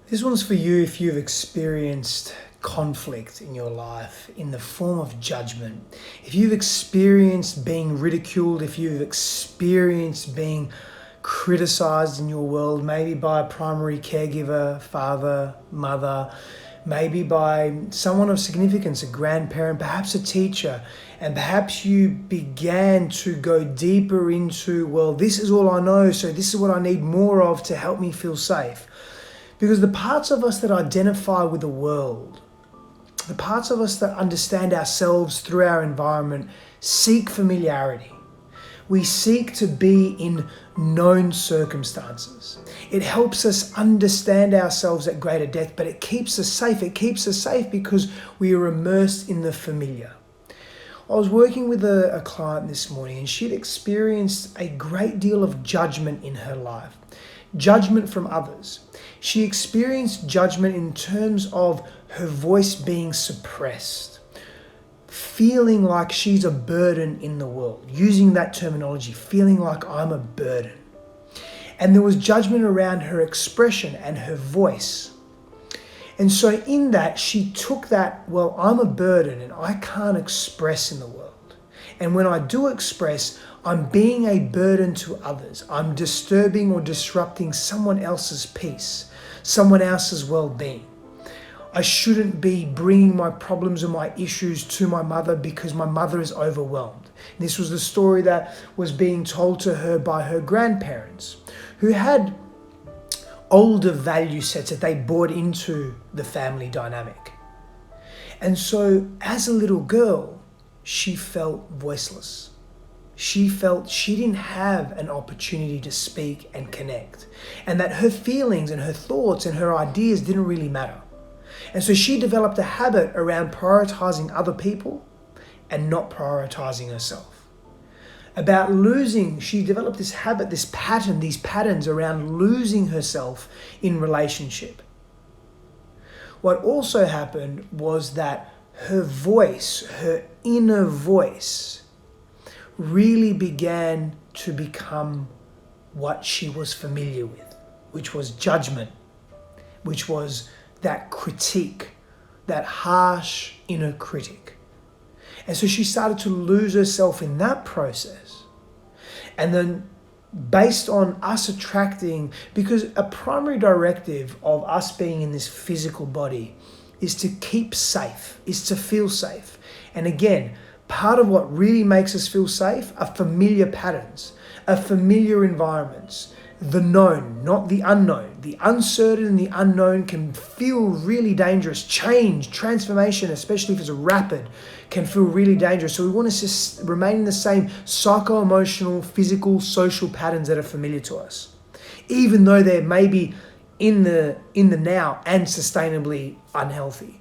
This one's for you if you've experienced conflict in your life in the form of judgment. If you've experienced being ridiculed, if you've experienced being criticized in your world, maybe by a primary caregiver, father, mother, maybe by someone of significance, a grandparent, perhaps a teacher, and perhaps you began to go deeper into, well, this is all I know, so this is what I need more of to help me feel safe. Because the parts of us that identify with the world, the parts of us that understand ourselves through our environment, seek familiarity. We seek to be in known circumstances. It helps us understand ourselves at greater depth, but it keeps us safe. It keeps us safe because we are immersed in the familiar. I was working with a client this morning and she'd experienced a great deal of judgment in her life. Judgment from others. She experienced judgment in terms of her voice being suppressed, feeling like she's a burden in the world, using that terminology, feeling like I'm a burden. And there was judgment around her expression and her voice. And so in that, she took that, well, I'm a burden and I can't express in the world. And when I do express, I'm being a burden to others. I'm disturbing or disrupting someone else's peace, someone else's well-being. I shouldn't be bringing my problems or my issues to my mother because my mother is overwhelmed. This was the story that was being told to her by her grandparents, who had older value sets that they brought into the family dynamic. And so as a little girl, she felt voiceless. She felt she didn't have an opportunity to speak and connect, and that her feelings and her thoughts and her ideas didn't really matter. And so she developed a habit around prioritizing other people and not prioritizing herself. About losing, she developed this habit, this pattern, these patterns around losing herself in relationship. What also happened was that her voice, her inner voice, really began to become what she was familiar with, which was judgment, which was that critique, that harsh inner critic. And so she started to lose herself in that process. And then based on us attracting, because a primary directive of us being in this physical body is to keep safe, is to feel safe. And again, part of what really makes us feel safe are familiar patterns, are familiar environments, the known, not the unknown. The uncertain and the unknown can feel really dangerous. Change, transformation, especially if it's rapid, can feel really dangerous. So we want to just remain in the same psycho-emotional, physical, social patterns that are familiar to us, even though they're maybe in the now and sustainably unhealthy.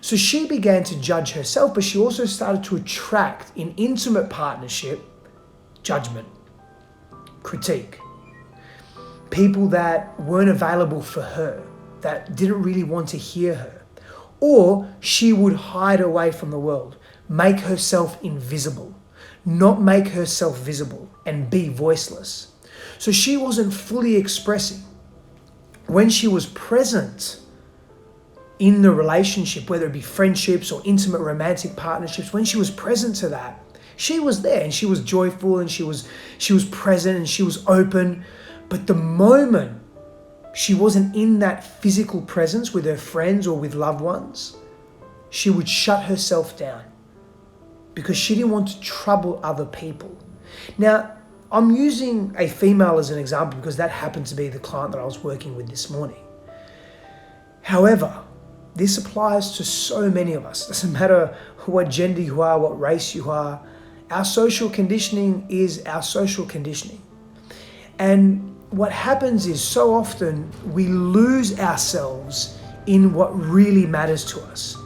So she began to judge herself, but she also started to attract in intimate partnership judgment, critique, people that weren't available for her, that didn't really want to hear her. Or she would hide away from the world, make herself invisible, not make herself visible, and be voiceless. So she wasn't fully expressing. When she was present in the relationship, whether it be friendships or intimate romantic partnerships, when she was present to that, she was there and she was joyful and she was present and she was open. But the moment she wasn't in that physical presence with her friends or with loved ones, she would shut herself down because she didn't want to trouble other people. Now, I'm using a female as an example because that happened to be the client that I was working with this morning. However, this applies to so many of us. It doesn't matter what gender you are, what race you are. Our social conditioning is our social conditioning. And what happens is so often we lose ourselves in what really matters to us.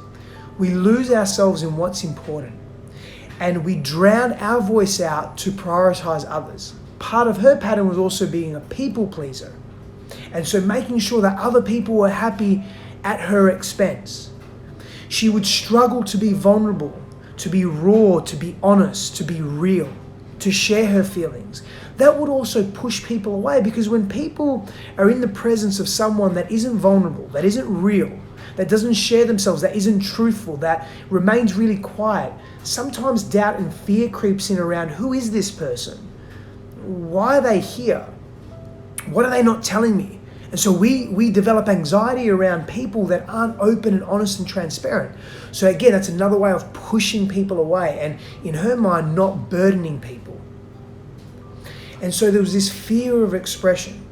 We lose ourselves in what's important. And we drown our voice out to prioritize others. Part of her pattern was also being a people pleaser. And so making sure that other people were happy at her expense. She would struggle to be vulnerable, to be raw, to be honest, to be real, to share her feelings. That would also push people away, because when people are in the presence of someone that isn't vulnerable, that isn't real, that doesn't share themselves, that isn't truthful, that remains really quiet, sometimes doubt and fear creeps in around, who is this person? Why are they here? What are they not telling me? And so we develop anxiety around people that aren't open and honest and transparent. So again, that's another way of pushing people away, and in her mind, not burdening people. And so there was this fear of expression.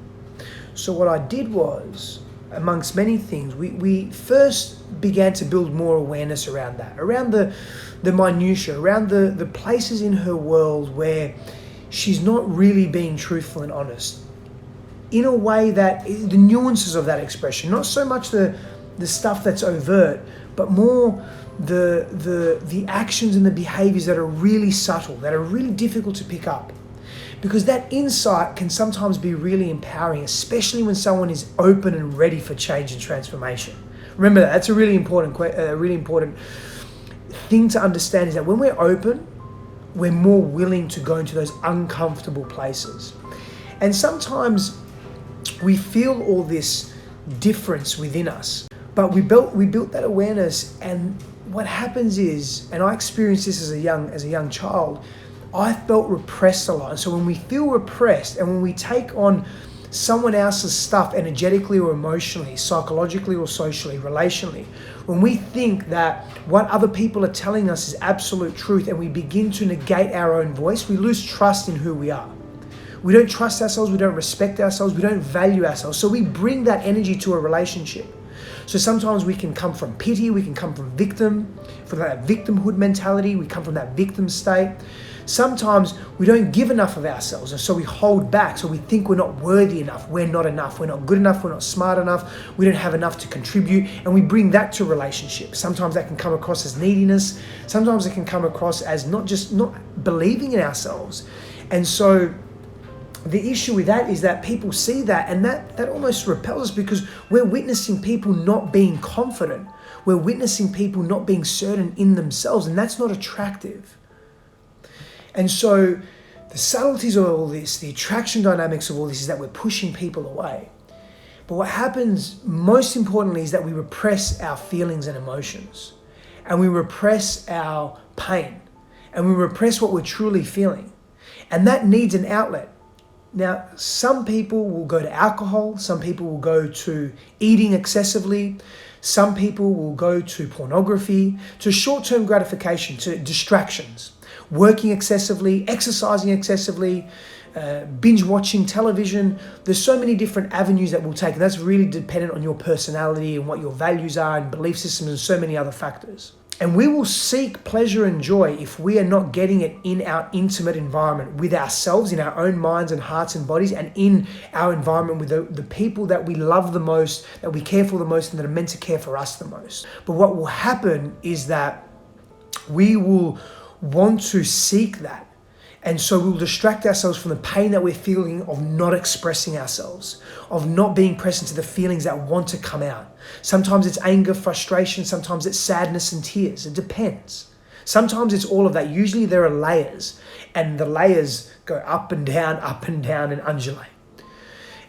So what I did was, amongst many things, we first began to build more awareness around that, around the minutiae, around the places in her world where she's not really being truthful and honest. In a way that, the nuances of that expression, not so much the stuff that's overt, but more the actions and the behaviors that are really subtle, that are really difficult to pick up. Because that insight can sometimes be really empowering, especially when someone is open and ready for change and transformation. Remember that. That's a really important thing to understand, is that when we're open, we're more willing to go into those uncomfortable places. And sometimes we feel all this difference within us, but we built that awareness, and what happens is, and I experienced this as a young child, I felt repressed a lot. And so when we feel repressed, and when we take on someone else's stuff energetically or emotionally, psychologically or socially, relationally, when we think that what other people are telling us is absolute truth, and we begin to negate our own voice, we lose trust in who we are. We don't trust ourselves, we don't respect ourselves, we don't value ourselves. So we bring that energy to a relationship. So sometimes we can come from pity, we can come from that victimhood mentality, we come from that victim state. Sometimes we don't give enough of ourselves, and so we hold back. So we think we're not worthy enough, we're not enough, we're not good enough, we're not smart enough, we don't have enough to contribute, and we bring that to relationships. Sometimes that can come across as neediness, sometimes it can come across as not believing in ourselves. And so the issue with that is that people see that, and that almost repels us, because we're witnessing people not being confident. We're witnessing people not being certain in themselves, and that's not attractive. And so the subtleties of all this, the attraction dynamics of all this, is that we're pushing people away. But what happens most importantly is that we repress our feelings and emotions, and we repress our pain, and we repress what we're truly feeling. And that needs an outlet. Now, some people will go to alcohol, some people will go to eating excessively, some people will go to pornography, to short-term gratification, to distractions, working excessively, exercising excessively, binge watching television. There's so many different avenues that we'll take, and that's really dependent on your personality and what your values are and belief systems and so many other factors. And we will seek pleasure and joy if we are not getting it in our intimate environment with ourselves, in our own minds and hearts and bodies, and in our environment with the people that we love the most, that we care for the most, and that are meant to care for us the most. But what will happen is that we will want to seek that. And so we'll distract ourselves from the pain that we're feeling of not expressing ourselves, of not being present to the feelings that want to come out. Sometimes it's anger, frustration, sometimes it's sadness and tears. It depends. Sometimes it's all of that. Usually there are layers, and the layers go up and down, and undulate.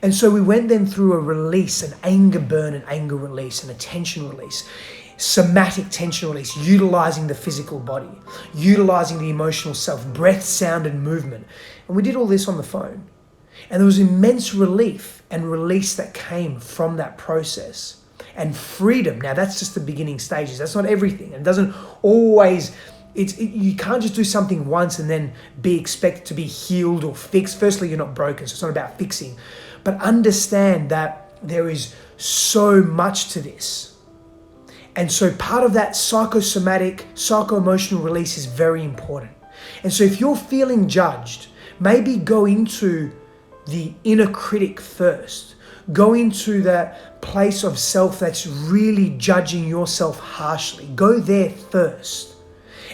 And so we went then through a release, an anger burn, an anger release, and a tension release. Somatic tension release, utilizing the physical body, utilizing the emotional self, breath, sound, and movement. And we did all this on the phone. And there was immense relief and release that came from that process. And freedom. Now, that's just the beginning stages. That's not everything. It doesn't always, you can't just do something once and then be expected to be healed or fixed. Firstly, you're not broken, so it's not about fixing. But understand that there is so much to this. And so part of that psychosomatic, psycho-emotional release is very important. And so if you're feeling judged, maybe go into the inner critic first. Go into that place of self that's really judging yourself harshly. Go there first.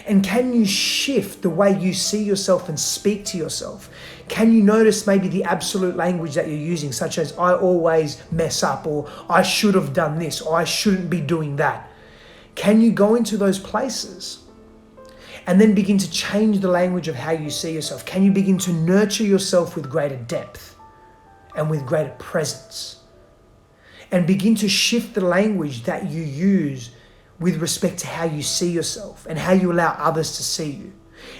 And can you shift the way you see yourself and speak to yourself? Can you notice maybe the absolute language that you're using, such as I always mess up, or I should have done this, or I shouldn't be doing that? Can you go into those places? And then begin to change the language of how you see yourself. Can you begin to nurture yourself with greater depth and with greater presence? And begin to shift the language that you use with respect to how you see yourself and how you allow others to see you.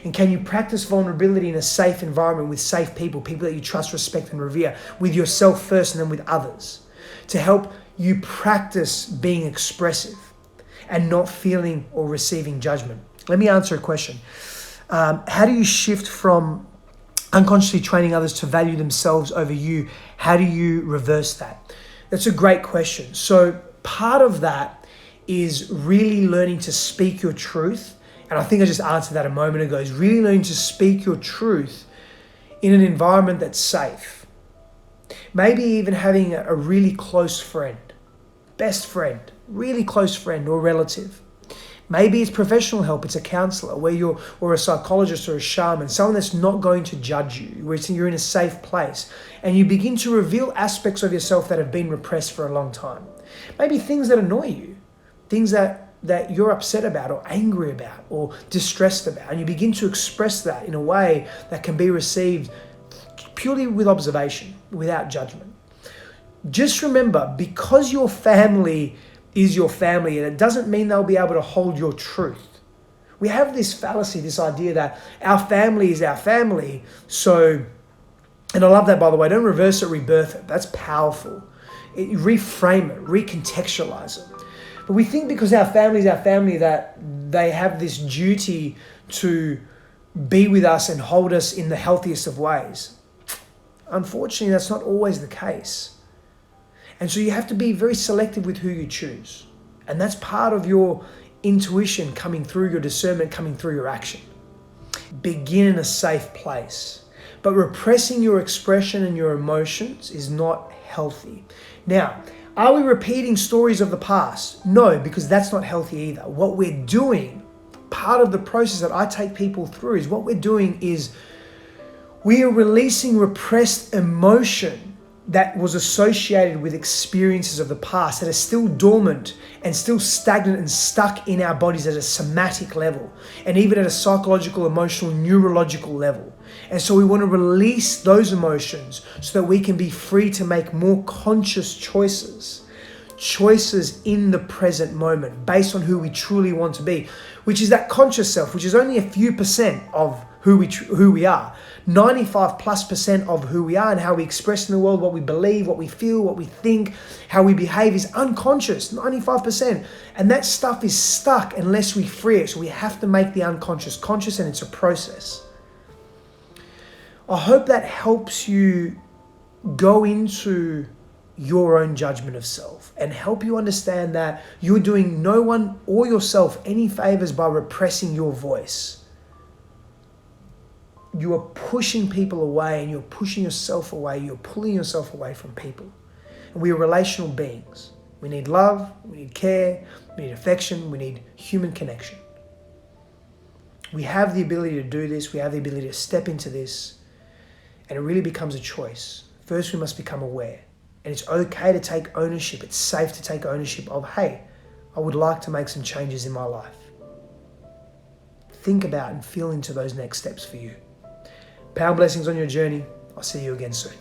And can you practice vulnerability in a safe environment with safe people, people that you trust, respect, and revere, with yourself first and then with others, to help you practice being expressive and not feeling or receiving judgment? Let me answer a question. How do you shift from unconsciously training others to value themselves over you? How do you reverse that? That's a great question. So part of that is really learning to speak your truth. And I think I just answered that a moment ago, is really learning to speak your truth in an environment that's safe. Maybe even having a really close friend, best friend, really close friend or relative. Maybe it's professional help, it's a counselor, or a psychologist or a shaman, someone that's not going to judge you, where you're in a safe place. And you begin to reveal aspects of yourself that have been repressed for a long time. Maybe things that annoy you, things that you're upset about or angry about or distressed about. And you begin to express that in a way that can be received purely with observation, without judgment. Just remember, because your family is your family, and it doesn't mean they'll be able to hold your truth. We have this fallacy, this idea that our family is our family. So, and I love that, by the way, don't reverse it, rebirth it. That's powerful. Reframe it, recontextualize it. But we think because our family is our family that they have this duty to be with us and hold us in the healthiest of ways. Unfortunately, that's not always the case. And so you have to be very selective with who you choose. And that's part of your intuition coming through, your discernment coming through your action. Begin in a safe place. But repressing your expression and your emotions is not healthy. Now, are we repeating stories of the past? No, because that's not healthy either. What we're doing, part of the process that I take people through, is what we're doing is we are releasing repressed emotion that was associated with experiences of the past that are still dormant and still stagnant and stuck in our bodies at a somatic level and even at a psychological, emotional, neurological level. And so we want to release those emotions so that we can be free to make more conscious choices in the present moment based on who we truly want to be, which is that conscious self, which is only a few percent of who we are. 95+% of who we are and how we express in the world, what we believe, what we feel, what we think, how we behave is unconscious, 95%. And that stuff is stuck unless we free it. So we have to make the unconscious conscious, and it's a process. I hope that helps you go into your own judgment of self and help you understand that you're doing no one or yourself any favors by repressing your voice. You are pushing people away and you're pushing yourself away. You're pulling yourself away from people. And we are relational beings. We need love, we need care, we need affection, we need human connection. We have the ability to do this. We have the ability to step into this. And it really becomes a choice. First, we must become aware. And it's okay to take ownership. It's safe to take ownership of, hey, I would like to make some changes in my life. Think about and feel into those next steps for you. Power blessings on your journey. I'll see you again soon.